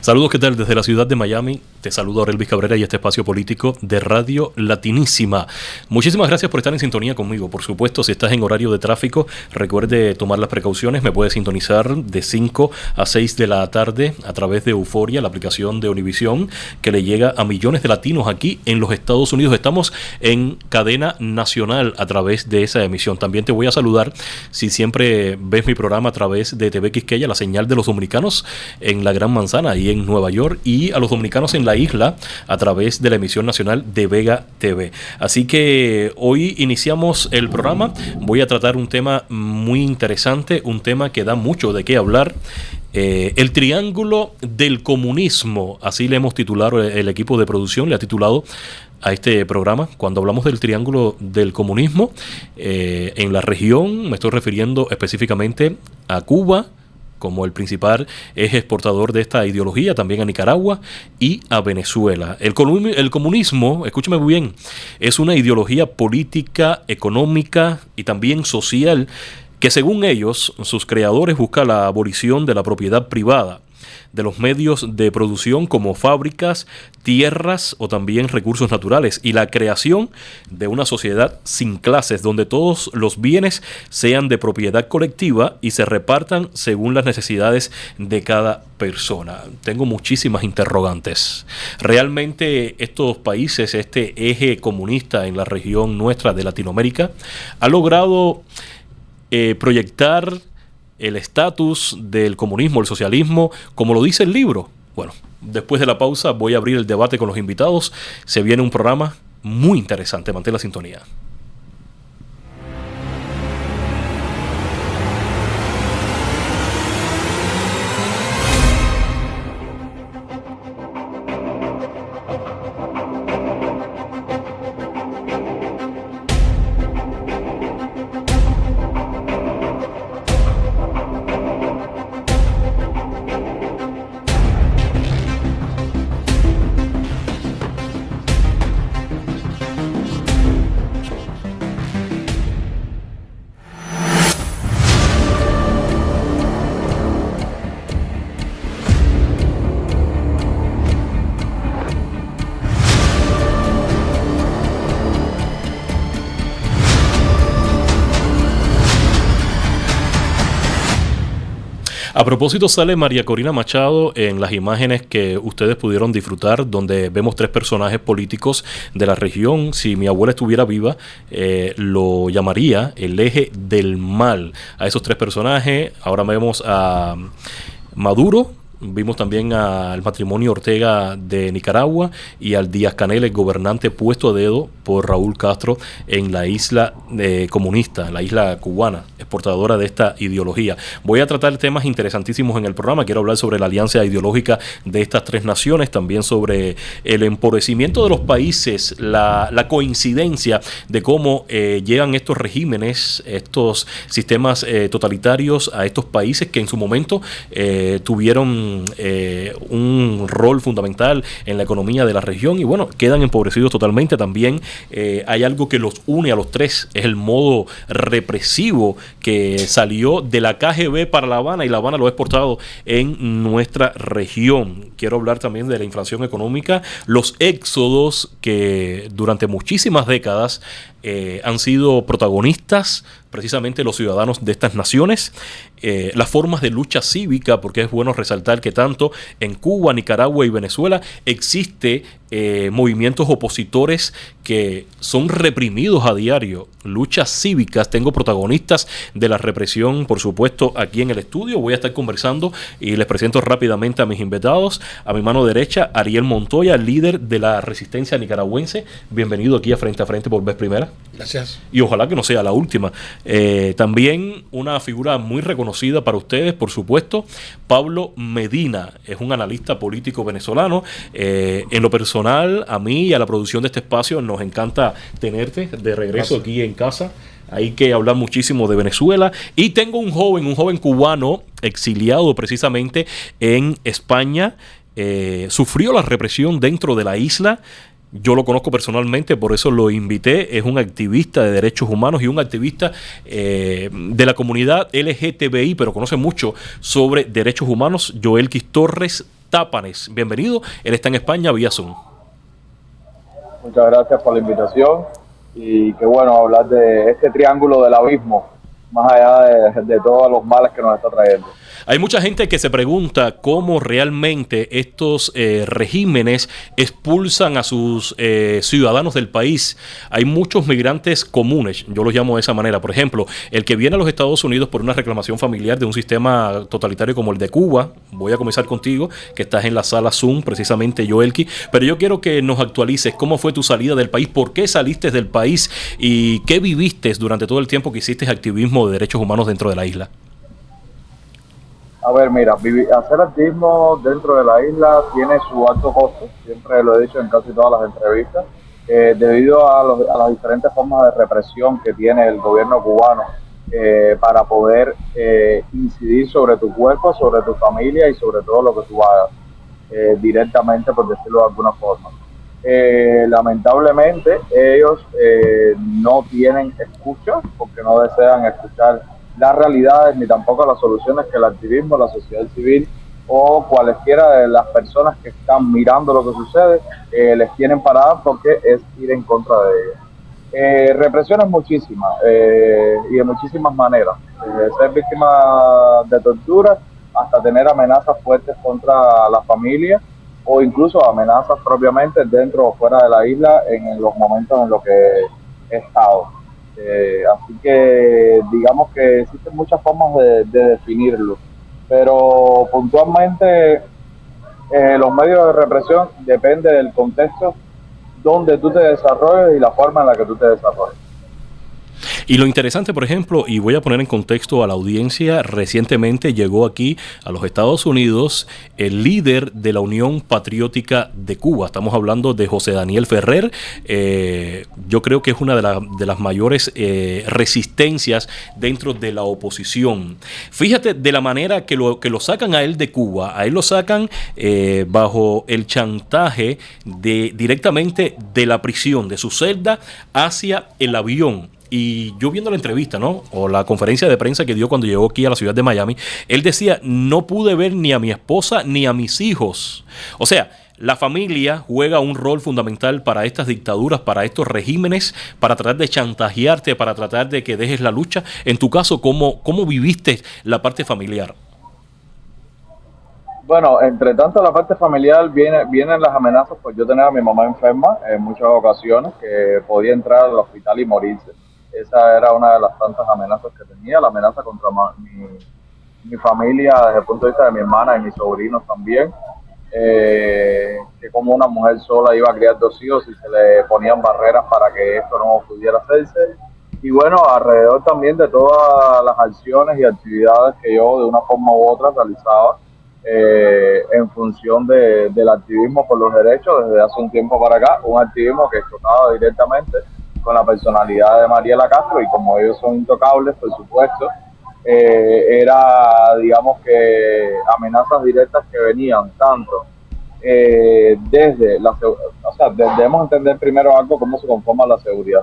Saludos, ¿qué tal? Desde la ciudad de Miami, te saludo Aurelvis Cabrera y este espacio político de Radio Latinísima. Muchísimas gracias por estar en sintonía conmigo. Por supuesto, si estás en horario de tráfico, recuerde tomar las precauciones. Me puedes sintonizar de 5 a 6 de la tarde a través de Euforia, la aplicación de Univisión, que le llega a millones de latinos aquí en los Estados Unidos. Estamos en cadena nacional a través de esa emisión. También te voy a saludar si siempre ves mi programa a través de TV Quisqueya, la señal de los dominicanos en la Gran Manzana y en Nueva York, y a los dominicanos en la isla a través de la emisión nacional de Vega TV. Así que hoy iniciamos el programa. Voy a tratar un tema muy interesante, un tema que da mucho de qué hablar. El triángulo del comunismo, así le hemos titulado, el equipo de producción le ha titulado a este programa. Cuando hablamos del triángulo del comunismo en la región, me estoy refiriendo específicamente a Cuba como el principal eje exportador de esta ideología, también a Nicaragua y a Venezuela. El comunismo, escúchame muy bien, es una ideología política, económica y también social que, según ellos, sus creadores, busca la abolición de la propiedad privada, de los medios de producción como fábricas, tierras o también recursos naturales, y la creación de una sociedad sin clases donde todos los bienes sean de propiedad colectiva y se repartan según las necesidades de cada persona. Tengo muchísimas interrogantes. Realmente estos países, este eje comunista en la región nuestra de Latinoamérica, ha logrado proyectar el estatus del comunismo, el socialismo, como lo dice el libro. Bueno, después de la pausa voy a abrir el debate con los invitados. Se viene un programa muy interesante. Mantén la sintonía. A propósito, sale María Corina Machado en las imágenes que ustedes pudieron disfrutar, donde vemos tres personajes políticos de la región. Si mi abuela estuviera viva, lo llamaría el eje del mal. A esos tres personajes, ahora vemos a Maduro, vimos también al matrimonio Ortega de Nicaragua y al Díaz-Canel, el gobernante puesto a dedo por Raúl Castro en la isla comunista, en la isla cubana, exportadora de esta ideología. Voy a tratar temas interesantísimos en el programa. Quiero hablar sobre la alianza ideológica de estas tres naciones, también sobre el empobrecimiento de los países, la coincidencia de cómo llegan estos regímenes, estos sistemas totalitarios a estos países que en su momento tuvieron un rol fundamental en la economía de la región y bueno, quedan empobrecidos totalmente. También hay algo que los une a los tres, es el modo represivo que salió de la KGB para La Habana y La Habana lo ha exportado en nuestra región. Quiero hablar también de la inflación económica, los éxodos que durante muchísimas décadas han sido protagonistas precisamente los ciudadanos de estas naciones, las formas de lucha cívica, porque es bueno resaltar que tanto en Cuba, Nicaragua y Venezuela existe movimientos opositores que son reprimidos a diario, luchas cívicas. Tengo protagonistas de la represión, por supuesto, aquí en el estudio. Voy a estar conversando y les presento rápidamente a mis invitados. A mi mano derecha, Ariel Montoya, líder de la resistencia nicaragüense. Bienvenido aquí a Frente por vez primera. Gracias. Y ojalá que no sea la última. También una figura muy reconocida para ustedes, por supuesto, Pablo Medina, es un analista político venezolano. En lo personal, a mí y a la producción de este espacio nos encanta tenerte de regreso aquí en casa. Hay que hablar muchísimo de Venezuela. Y tengo un joven cubano exiliado precisamente en España. Sufrió la represión dentro de la isla. Yo lo conozco personalmente, por eso lo invité. Es un activista de derechos humanos y un activista de la comunidad LGTBI, pero conoce mucho sobre derechos humanos. Joelkis Torres, Tápanes. Bienvenido, él está en España vía Zoom. Muchas gracias por la invitación y qué bueno hablar de este triángulo del abismo, más allá de todos los males que nos está trayendo. Hay mucha gente que se pregunta cómo realmente estos regímenes expulsan a sus ciudadanos del país. Hay muchos migrantes comunes, yo los llamo de esa manera. Por ejemplo, el que viene a los Estados Unidos por una reclamación familiar de un sistema totalitario como el de Cuba. Voy a comenzar contigo, que estás en la sala Zoom, precisamente, Joelki. Pero yo quiero que nos actualices cómo fue tu salida del país, por qué saliste del país y qué viviste durante todo el tiempo que hiciste activismo de derechos humanos dentro de la isla. A ver, mira, hacer activismo dentro de la isla tiene su alto costo, siempre lo he dicho en casi todas las entrevistas, debido a las diferentes formas de represión que tiene el gobierno cubano para poder incidir sobre tu cuerpo, sobre tu familia y sobre todo lo que tú hagas directamente, por decirlo de alguna forma. Lamentablemente ellos no tienen escucha porque no desean escuchar las realidades ni tampoco las soluciones que el activismo, la sociedad civil o cualesquiera de las personas que están mirando lo que sucede les tienen paradas, porque es ir en contra de ellas. Represiones muchísimas y de muchísimas maneras, ser víctima de tortura hasta tener amenazas fuertes contra la familia o incluso amenazas propiamente dentro o fuera de la isla en los momentos en los que he estado. Así que digamos que existen muchas formas de definirlo, pero puntualmente los medios de represión depende del contexto donde tú te desarrolles y la forma en la que tú te desarrolles. Y lo interesante, por ejemplo, y voy a poner en contexto a la audiencia, recientemente llegó aquí a los Estados Unidos el líder de la Unión Patriótica de Cuba. Estamos hablando de José Daniel Ferrer. Yo creo que es una de las mayores resistencias dentro de la oposición. Fíjate de la manera que lo sacan a él de Cuba. A él lo sacan bajo el chantaje directamente de la prisión, de su celda hacia el avión. Y yo viendo la entrevista, ¿no? O la conferencia de prensa que dio cuando llegó aquí a la ciudad de Miami, él decía, no pude ver ni a mi esposa ni a mis hijos. O sea, la familia juega un rol fundamental para estas dictaduras, para estos regímenes, para tratar de chantajearte, para tratar de que dejes la lucha. En tu caso, ¿cómo viviste la parte familiar? Bueno, entre tanto la parte familiar vienen las amenazas, pues yo tenía a mi mamá enferma en muchas ocasiones, que podía entrar al hospital y morirse. Esa era una de las tantas amenazas que tenía, la amenaza contra mi familia desde el punto de vista de mi hermana y mis sobrinos también, que como una mujer sola iba a criar 2 hijos y se le ponían barreras para que esto no pudiera hacerse. Y bueno, alrededor también de todas las acciones y actividades que yo de una forma u otra realizaba en función del activismo por los derechos desde hace un tiempo para acá, un activismo que chocaba directamente con la personalidad de Mariela Castro, y como ellos son intocables, por supuesto, era, digamos que, amenazas directas que venían tanto debemos entender primero algo, cómo se conforma la seguridad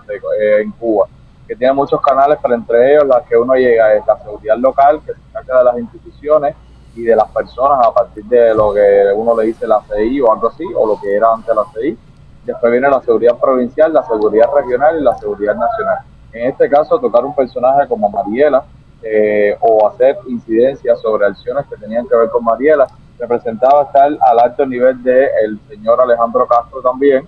en Cuba, que tiene muchos canales, pero entre ellos la que uno llega es la seguridad local, que se encarga de las instituciones y de las personas a partir de lo que uno le dice la CI o algo así, o lo que era antes la CI. Después viene la seguridad provincial, la seguridad regional y la seguridad nacional. En este caso, tocar un personaje como Mariela o hacer incidencias sobre acciones que tenían que ver con Mariela representaba estar al alto nivel del señor Alejandro Castro también,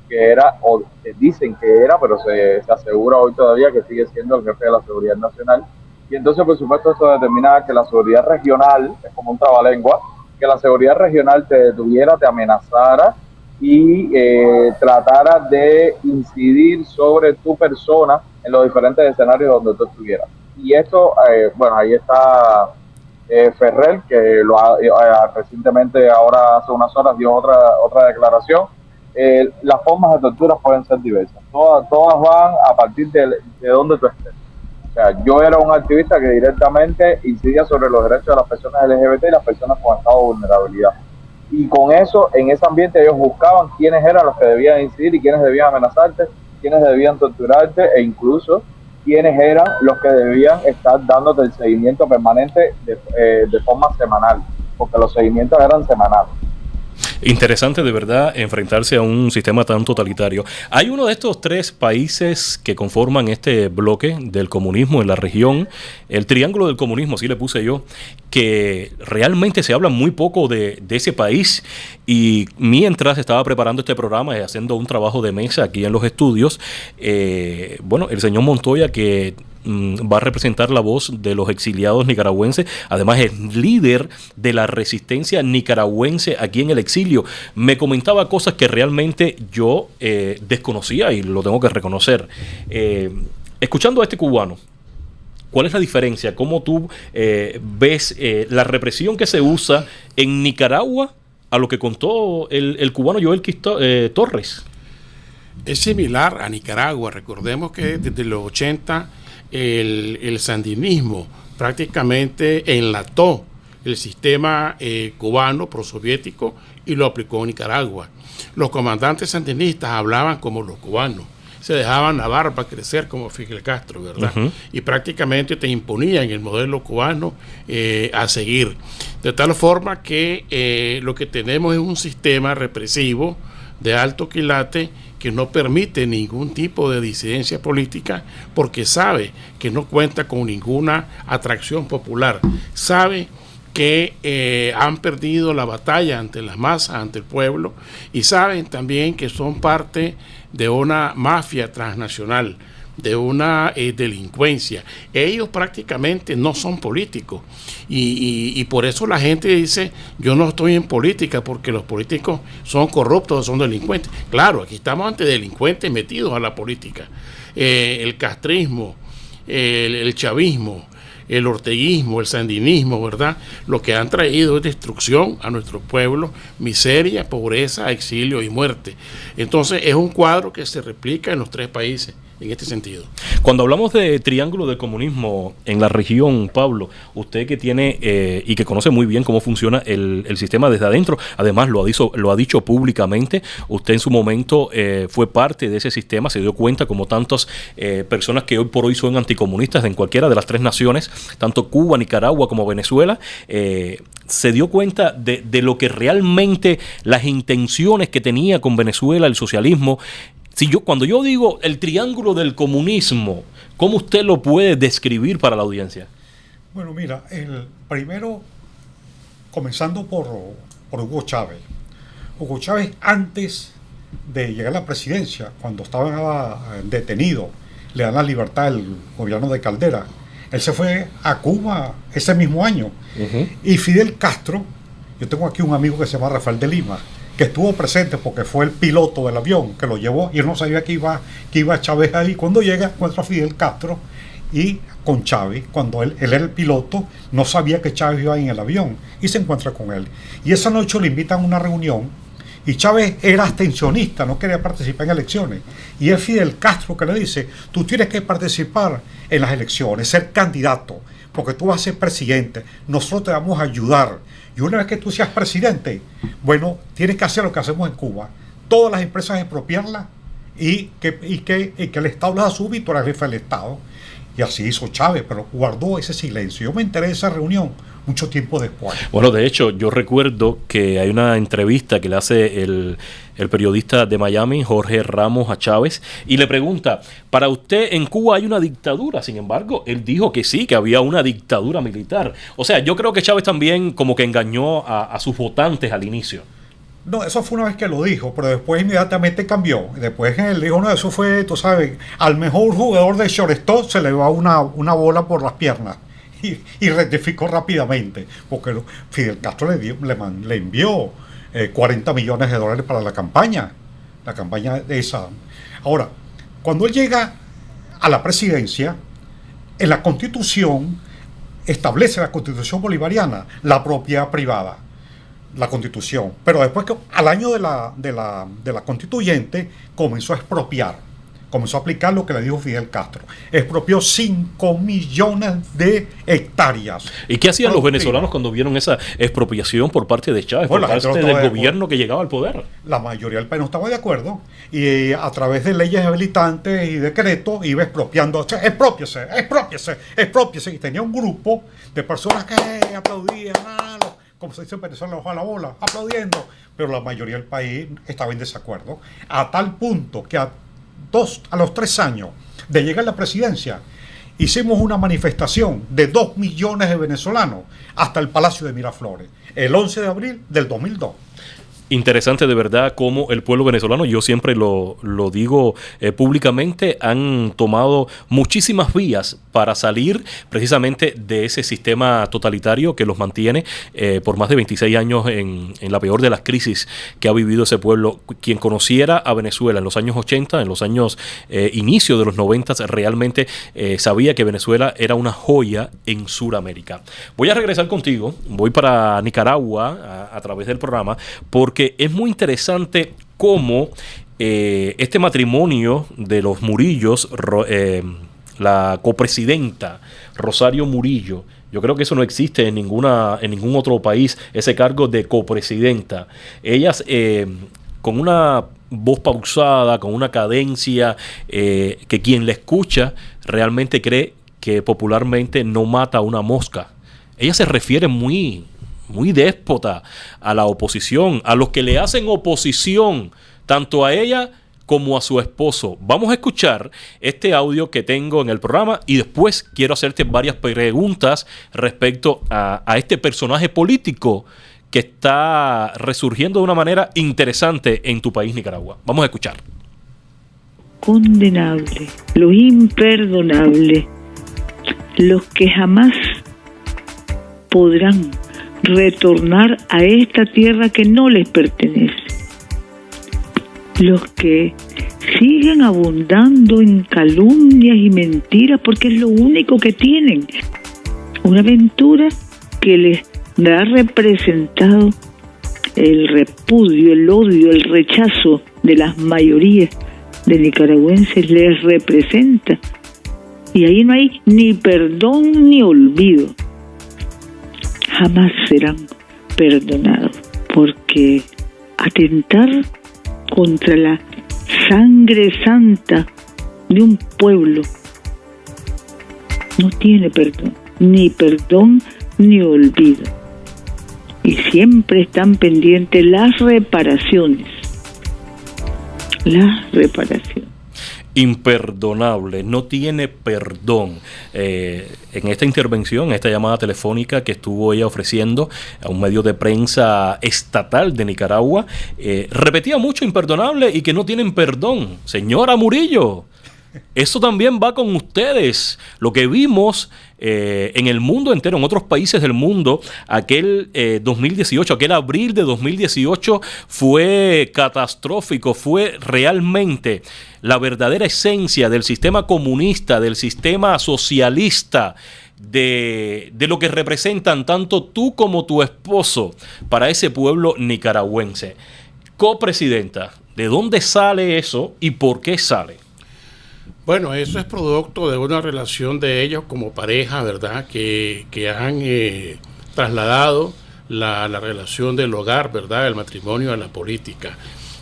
que era, o que dicen que era, pero se asegura hoy todavía que sigue siendo el jefe de la seguridad nacional. Y entonces, por supuesto, esto determinaba que la seguridad regional, es como un trabalengua, que la seguridad regional te detuviera, te amenazara y tratara de incidir sobre tu persona en los diferentes escenarios donde tú estuvieras. Y esto, bueno, ahí está Ferrer, que recientemente, ahora hace unas horas, dio otra declaración. Las formas de tortura pueden ser diversas. Todas van a partir de donde tú estés. O sea, yo era un activista que directamente incidía sobre los derechos de las personas LGBT y las personas con estado de vulnerabilidad. Y con eso, en ese ambiente, ellos buscaban quiénes eran los que debían incidir y quiénes debían amenazarte, quiénes debían torturarte e incluso quiénes eran los que debían estar dándote el seguimiento permanente de forma semanal, porque los seguimientos eran semanales. Interesante de verdad enfrentarse a un sistema tan totalitario. Hay uno de estos tres países que conforman este bloque del comunismo en la región, el triángulo del comunismo, así le puse yo, que realmente se habla muy poco de ese país, y mientras estaba preparando este programa y haciendo un trabajo de mesa aquí en los estudios, bueno, el señor Montoya, que va a representar la voz de los exiliados nicaragüenses, además es líder de la resistencia nicaragüense aquí en el exilio, me comentaba cosas que realmente yo desconocía y lo tengo que reconocer. Escuchando a este cubano, ¿cuál es la diferencia? ¿Cómo tú ves la represión que se usa en Nicaragua a lo que contó el cubano Joel Torres? Es similar a Nicaragua. Recordemos que desde los 80 el sandinismo prácticamente enlató el sistema cubano prosoviético y lo aplicó en Nicaragua. Los comandantes sandinistas hablaban como los cubanos, se dejaban la barba crecer como Fidel Castro, ¿verdad? Uh-huh. Y prácticamente te imponían el modelo cubano a seguir. De tal forma que lo que tenemos es un sistema represivo de alto quilate que no permite ningún tipo de disidencia política, porque sabe que no cuenta con ninguna atracción popular, sabe que han perdido la batalla ante las masas, ante el pueblo, y saben también que son parte de una mafia transnacional, de una delincuencia. Ellos prácticamente no son políticos, y por eso la gente dice: yo no estoy en política porque los políticos son corruptos o son delincuentes. Claro, aquí estamos ante delincuentes metidos a la política. El castrismo, el chavismo, el orteguismo, el sandinismo, ¿verdad? Lo que han traído es destrucción a nuestro pueblo, miseria, pobreza, exilio y muerte. Entonces es un cuadro que se replica en los tres países en este sentido. Cuando hablamos de triángulo del comunismo en la región, Pablo, usted que tiene y que conoce muy bien cómo funciona el sistema desde adentro, además lo ha dicho públicamente, usted en su momento fue parte de ese sistema, se dio cuenta, como tantas personas que hoy por hoy son anticomunistas en cualquiera de las tres naciones, tanto Cuba, Nicaragua como Venezuela, se dio cuenta de lo que realmente las intenciones que tenía con Venezuela el socialismo. Cuando yo digo el triángulo del comunismo, ¿cómo usted lo puede describir para la audiencia? Bueno, mira, primero, comenzando por Hugo Chávez. Hugo Chávez, antes de llegar a la presidencia, cuando estaba detenido, le dan la libertad al gobierno de Caldera. Él se fue a Cuba ese mismo año. Uh-huh. Y Fidel Castro, yo tengo aquí un amigo que se llama Rafael de Lima, que estuvo presente porque fue el piloto del avión que lo llevó, y él no sabía que iba Chávez ahí. Cuando llega, encuentra a Fidel Castro y con Chávez, cuando él era el piloto, no sabía que Chávez iba en el avión, y se encuentra con él. Y esa noche le invitan a una reunión, y Chávez era abstencionista, no quería participar en elecciones. Y es Fidel Castro que le dice: tú tienes que participar en las elecciones, ser candidato, porque tú vas a ser presidente, nosotros te vamos a ayudar. Y una vez que tú seas presidente, bueno, tienes que hacer lo que hacemos en Cuba: todas las empresas expropiarlas y que el Estado les asume, y tú eres jefe del Estado. Y así hizo Chávez, pero guardó ese silencio. Yo me enteré de esa reunión mucho tiempo después. Bueno, de hecho, yo recuerdo que hay una entrevista que le hace el periodista de Miami, Jorge Ramos, a Chávez, y le pregunta: para usted en Cuba hay una dictadura. Sin embargo, él dijo que sí, que había una dictadura militar. O sea, yo creo que Chávez también como que engañó a sus votantes al inicio. No, eso fue una vez que lo dijo, pero después inmediatamente cambió. Después él dijo: no, eso fue, tú sabes, al mejor jugador de shortstop se le va una bola por las piernas. Y rectificó rápidamente, porque Fidel Castro le envió $40 millones para la campaña esa. Ahora, cuando él llega a la presidencia, en la Constitución establece, la Constitución bolivariana, la propiedad privada, la Constitución. Pero después, que al año de la constituyente, comenzó a expropiar. Comenzó a aplicar lo que le dijo Fidel Castro. Expropió 5 millones de hectáreas. ¿Y qué hacían los venezolanos cuando vieron esa expropiación por parte de Chávez, por parte del gobierno que llegaba al poder? La mayoría del país no estaba de acuerdo, y a través de leyes habilitantes y decretos iba expropiando. Expropiese. Y tenía un grupo de personas que aplaudían, como se dice en Venezuela, ojo a la bola, aplaudiendo, pero la mayoría del país estaba en desacuerdo, a tal punto que a los 3 años de llegar a la presidencia, hicimos una manifestación de 2 millones de venezolanos hasta el Palacio de Miraflores, el 11 de abril del 2002. Interesante de verdad cómo el pueblo venezolano, yo siempre lo digo públicamente, han tomado muchísimas vías para salir precisamente de ese sistema totalitario que los mantiene por más de 26 años en la peor de las crisis que ha vivido ese pueblo. Quien conociera a Venezuela en los años 80, en los años inicio de los 90, realmente sabía que Venezuela era una joya en Sudamérica. Voy a regresar contigo, voy para Nicaragua a través del programa, porque es muy interesante cómo este matrimonio de los Murillos, la copresidenta Rosario Murillo, yo creo que eso no existe en ningún otro país, ese cargo de copresidenta. Ellas con una voz pausada, con una cadencia que quien la escucha realmente cree que popularmente no mata a una mosca. Ella se refiere muy déspota a la oposición, a los que le hacen oposición, tanto a ella como a su esposo. Vamos a escuchar este audio que tengo en el programa y después quiero hacerte varias preguntas respecto a este personaje político que está resurgiendo de una manera interesante en tu país, Nicaragua. Vamos a escuchar. Condenable, lo imperdonable, los que jamás podrán retornar a esta tierra que no les pertenece. Los que siguen abundando en calumnias y mentiras porque es lo único que tienen. Una aventura que les ha representado el repudio, el odio, el rechazo de las mayorías de nicaragüenses, les representa. Y ahí no hay ni perdón ni olvido. Jamás serán perdonados, porque atentar contra la sangre santa de un pueblo no tiene perdón ni olvido, y siempre están pendientes las reparaciones. Imperdonable, no tiene perdón. En esta intervención, en esta llamada telefónica que estuvo ella ofreciendo a un medio de prensa estatal de Nicaragua, repetía mucho imperdonable y que no tienen perdón. Señora Murillo, eso también va con ustedes. Lo que vimos en el mundo entero, en otros países del mundo, aquel 2018, aquel abril de 2018 fue catastrófico, fue realmente la verdadera esencia del sistema comunista, del sistema socialista, de lo que representan tanto tú como tu esposo para ese pueblo nicaragüense. Copresidenta, ¿de dónde sale eso y por qué sale? Bueno, eso es producto de una relación de ellos como pareja, ¿verdad? Que han trasladado la relación del hogar, ¿verdad? El matrimonio a la política.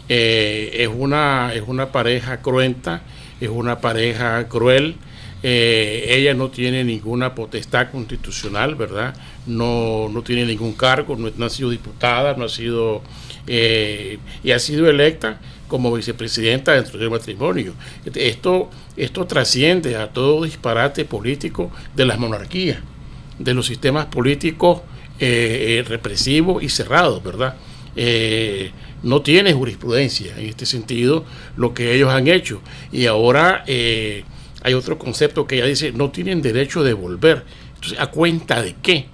Es una pareja cruenta, es una pareja cruel. Ella no tiene ninguna potestad constitucional, ¿verdad? No tiene ningún cargo, no ha sido diputada, no ha sido y ha sido electa como vicepresidenta dentro del matrimonio. Esto trasciende a todo disparate político de las monarquías, de los sistemas políticos represivos y cerrados, ¿verdad? No tiene jurisprudencia en este sentido lo que ellos han hecho. Y ahora hay otro concepto que ella dice, no tienen derecho de volver. Entonces, ¿a cuenta de qué?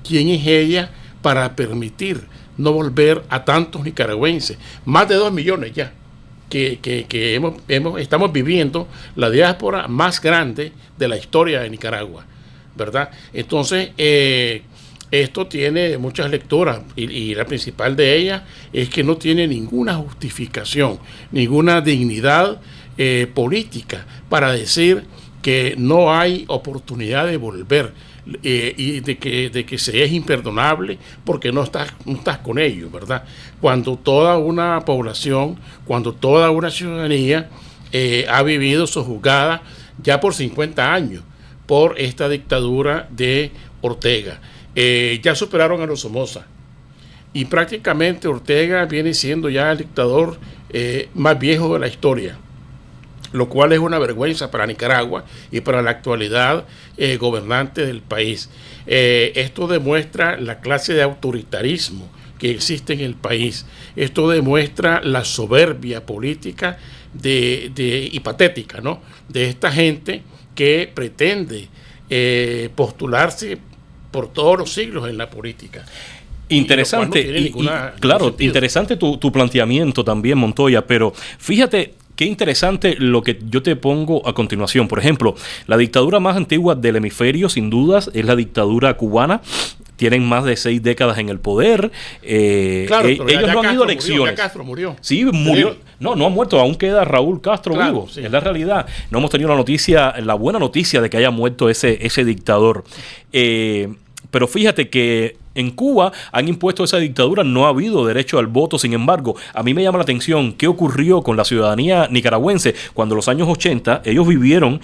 ¿Quién es ella para permitir no volver a tantos nicaragüenses? Más de 2 millones ya. Que estamos viviendo la diáspora más grande de la historia de Nicaragua, ¿verdad? Entonces, esto tiene muchas lecturas y la principal de ellas es que no tiene ninguna justificación, ninguna dignidad política para decir que no hay oportunidad de volver y de que se es imperdonable porque no estás con ellos, ¿verdad? Cuando toda una población, cuando toda una ciudadanía ha vivido sojuzgada ya por 50 años por esta dictadura de Ortega. Ya superaron a los Somoza, y prácticamente Ortega viene siendo ya el dictador más viejo de la historia, lo cual es una vergüenza para Nicaragua y para la actualidad gobernante del país. Esto demuestra la clase de autoritarismo que existe en el país. Esto demuestra la soberbia política y patética, ¿no?, de esta gente que pretende postularse por todos los siglos en la política. Interesante, claro, interesante tu planteamiento también, Montoya, pero fíjate qué interesante lo que yo te pongo a continuación. Por ejemplo, la dictadura más antigua del hemisferio, sin dudas, es la dictadura cubana. Tienen más de 6 décadas en el poder. Claro, ellos no han ido a elecciones. Castro murió. Sí, murió. No ha muerto. Aún queda Raúl Castro vivo. Sí. Es la realidad. No hemos tenido la buena noticia de que haya muerto ese dictador. Pero fíjate que en Cuba han impuesto esa dictadura, no ha habido derecho al voto. Sin embargo, a mí me llama la atención qué ocurrió con la ciudadanía nicaragüense cuando en los años 80 ellos vivieron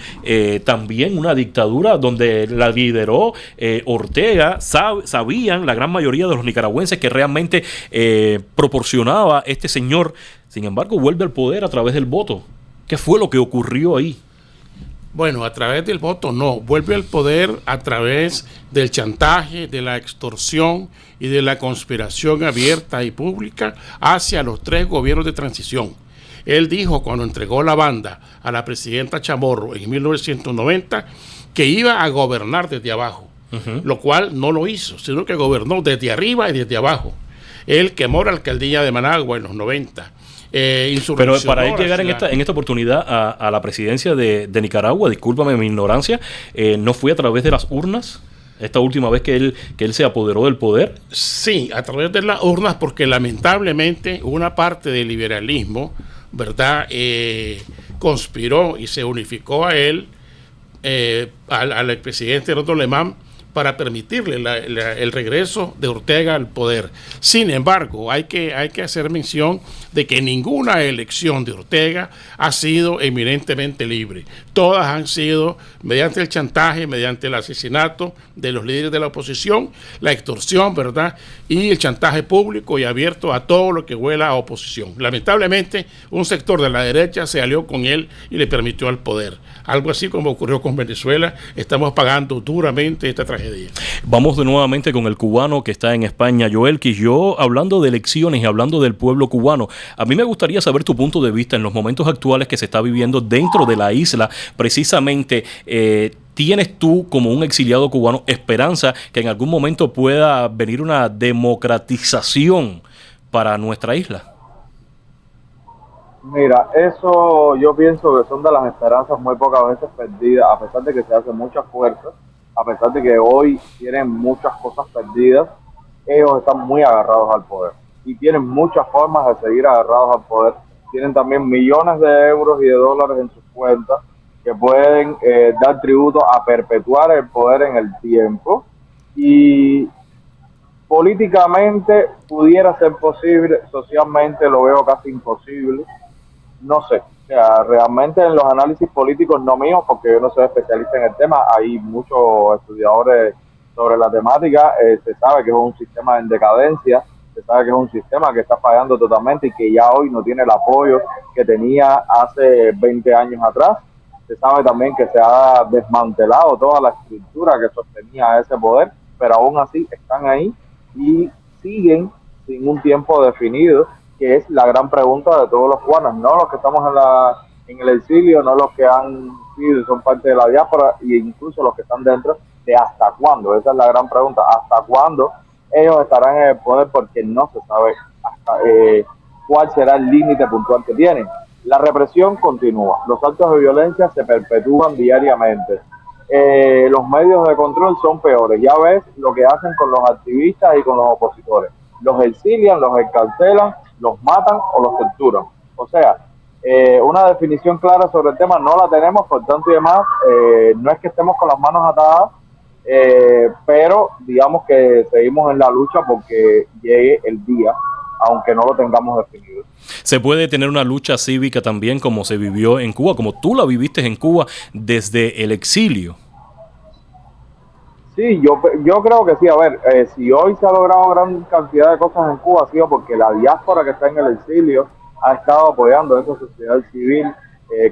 también una dictadura donde la lideró Ortega. Sabían la gran mayoría de los nicaragüenses que realmente proporcionaba este señor. Sin embargo, vuelve al poder a través del voto. ¿Qué fue lo que ocurrió ahí? Bueno, a través del voto no, vuelve al poder a través del chantaje, de la extorsión y de la conspiración abierta y pública hacia los 3 gobiernos de transición. Él dijo cuando entregó la banda a la presidenta Chamorro en 1990 que iba a gobernar desde abajo, lo cual no lo hizo, sino que gobernó desde arriba y desde abajo. Él quemó la alcaldía de Managua en los 90. Pero para él llegar en esta oportunidad a la presidencia de Nicaragua, discúlpame mi ignorancia, ¿no fue a través de las urnas? Esta última vez que él se apoderó del poder. Sí, a través de las urnas, porque lamentablemente una parte del liberalismo, ¿verdad?, conspiró y se unificó a él, al expresidente Rolando Alemán, para permitirle el regreso de Ortega al poder. Sin embargo, hay que hacer mención de que ninguna elección de Ortega ha sido eminentemente libre. Todas han sido mediante el chantaje, mediante el asesinato de los líderes de la oposición, la extorsión, ¿verdad?, y el chantaje público y abierto a todo lo que huela a oposición. Lamentablemente, un sector de la derecha se alió con él y le permitió al poder. Algo así como ocurrió con Venezuela. Estamos pagando duramente esta tragedia. Vamos de nuevamente con el cubano que está en España, Joel Quilló, hablando de elecciones y hablando del pueblo cubano. A mí me gustaría saber tu punto de vista en los momentos actuales que se está viviendo dentro de la isla. Precisamente, ¿tienes tú, como un exiliado cubano, esperanza que en algún momento pueda venir una democratización para nuestra isla? Mira, eso yo pienso que son de las esperanzas muy pocas veces perdidas, a pesar de que se hace mucha fuerza, a pesar de que hoy tienen muchas cosas perdidas, ellos están muy agarrados al poder y tienen muchas formas de seguir agarrados al poder. Tienen también millones de euros y de dólares en sus cuentas que pueden dar tributo a perpetuar el poder en el tiempo, y políticamente pudiera ser posible, socialmente lo veo casi imposible. No sé, o sea, realmente en los análisis políticos no míos, porque yo no soy especialista en el tema, hay muchos estudiadores sobre la temática, se sabe que es un sistema en decadencia, se sabe que es un sistema que está fallando totalmente y que ya hoy no tiene el apoyo que tenía hace 20 años atrás. Se sabe también que se ha desmantelado toda la estructura que sostenía ese poder, pero aún así están ahí y siguen sin un tiempo definido, que es la gran pregunta de todos los cubanos, no los que estamos en el exilio, no los que han sido y son parte de la diáspora, e incluso los que están dentro, de hasta cuándo. Esa es la gran pregunta, hasta cuándo ellos estarán en el poder, porque no se sabe hasta cuál será el límite puntual que tienen. La represión continúa, los actos de violencia se perpetúan diariamente, los medios de control son peores. Ya ves lo que hacen con los activistas y con los opositores, los exilian, los encarcelan, los matan o los torturan. O sea, una definición clara sobre el tema no la tenemos, por tanto y demás, no es que estemos con las manos atadas, pero digamos que seguimos en la lucha porque llegue el día, aunque no lo tengamos definido. Se puede tener una lucha cívica también como se vivió en Cuba, como tú la viviste en Cuba desde el exilio. Sí, yo creo que sí. A ver, si hoy se ha logrado gran cantidad de cosas en Cuba, ha sido porque la diáspora que está en el exilio ha estado apoyando a esa sociedad civil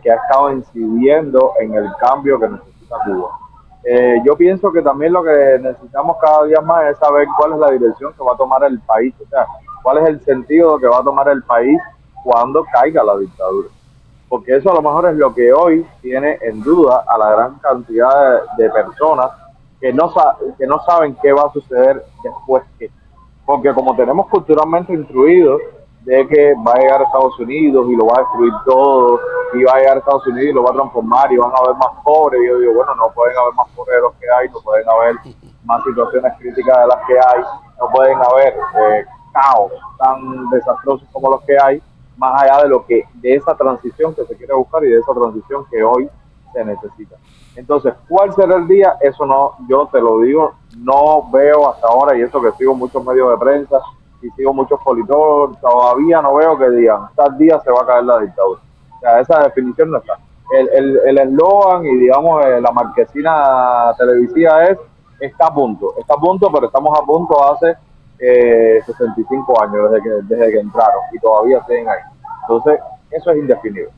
que ha estado incidiendo en el cambio que necesita Cuba. Yo pienso que también lo que necesitamos cada día más es saber cuál es la dirección que va a tomar el país, o sea, cuál es el sentido que va a tomar el país cuando caiga la dictadura. Porque eso a lo mejor es lo que hoy tiene en duda a la gran cantidad de personas que no saben qué va a suceder después que. Porque como tenemos culturalmente instruidos de que va a llegar a Estados Unidos y lo va a destruir todo, y va a llegar a Estados Unidos y lo va a transformar y van a haber más pobres, y yo digo, bueno, no pueden haber más pobres de los que hay, no pueden haber más situaciones críticas de las que hay, no pueden haber caos tan desastrosos como los que hay, más allá de esa transición que se quiere buscar y de esa transición que hoy se necesita. Entonces, ¿cuál será el día? Eso no, yo te lo digo, no veo hasta ahora, y eso que sigo muchos medios de prensa y sigo muchos politólogos, todavía no veo que digan, tal día se va a caer la dictadura. O sea, esa definición no está. El eslogan y, digamos, la marquesina televisiva está a punto, pero estamos a punto hace 65 años desde que entraron y todavía siguen ahí. Entonces, eso es indefinible.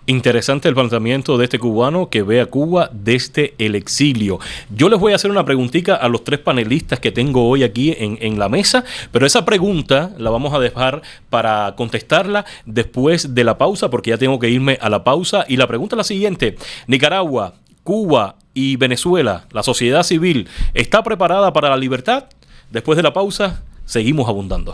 Interesante el planteamiento de este cubano que ve a Cuba desde el exilio. Yo les voy a hacer una preguntita a los tres panelistas que tengo hoy aquí en la mesa, pero esa pregunta la vamos a dejar para contestarla después de la pausa, porque ya tengo que irme a la pausa. Y la pregunta es la siguiente: Nicaragua, Cuba y Venezuela, la sociedad civil, ¿está preparada para la libertad? Después de la pausa, seguimos abundando.